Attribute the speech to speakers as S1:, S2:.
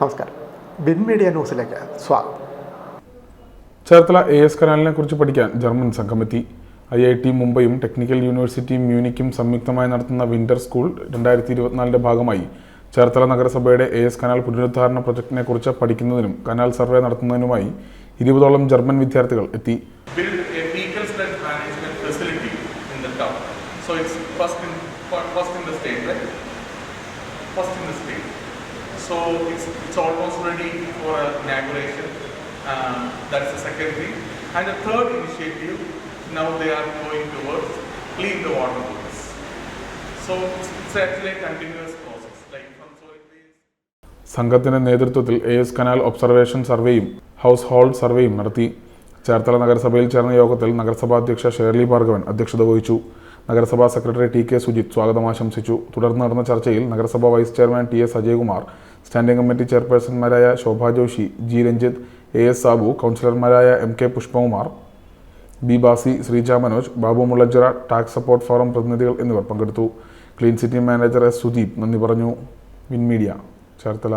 S1: നമസ്കാരം. Win media ന്യൂസിലേക്ക് സ്വാഗതം.
S2: ചേർത്തല AS കനാലിനെ കുറിച്ച് പഠിക്കാൻ ജർമ്മൻ സംഘമെത്തി. IIT മുംബൈയും ടെക്നിക്കൽ യൂണിവേഴ്സിറ്റി മ്യൂണിക്കും സംയുക്തമായി നടത്തുന്ന വിന്റർ സ്കൂൾ 2024 ഭാഗമായി ചേർത്തല നഗരസഭയുടെ AS കനാൽ പുനരുദ്ധാരണ പ്രൊജക്ടിനെ കുറിച്ച് പഠിക്കുന്നതിനും കനാൽ സർവേ നടത്തുന്നതിനുമായി 20ഓളം ജർമ്മൻ വിദ്യാർത്ഥികൾ എത്തി.
S3: So it's almost ready for inauguration. That's the second thing. And the third initiative, now they are going towards clean the water bodies. So it's actually a continuous process. Like from soil waste.
S2: സംഘത്തിന്റെ നേതൃത്വത്തിൽ AS canal observation സർവേയും household സർവേയും നടത്തി. ചേർത്തല നഗരസഭയിൽ ചേർന്ന യോഗത്തിൽ നഗരസഭാ അധ്യക്ഷ ഷേർലി ഭാർഗവൻ അധ്യക്ഷത വഹിച്ചു. നഗരസഭാ സെക്രട്ടറി TK സുജിത് സ്വാഗതം ആശംസിച്ചു. തുടർന്ന് നടന്ന ചർച്ചയിൽ നഗരസഭാ vice chairman TS Ajaykumar, standing committee ചെയർപേഴ്സൺമാരായ ശോഭ ജോഷി, G രഞ്ജിത്ത്, AS സാബു, കൗൺസിലർമാരായ MK Pushpakumar, B Basi, Sreeja Manoj, Babu Mulanchira, tax support forum പ്രതിനിധികൾ എന്നിവർ പങ്കെടുത്തു. Clean city manager S Sudeep നന്ദി പറഞ്ഞു. Win media, Cherthala.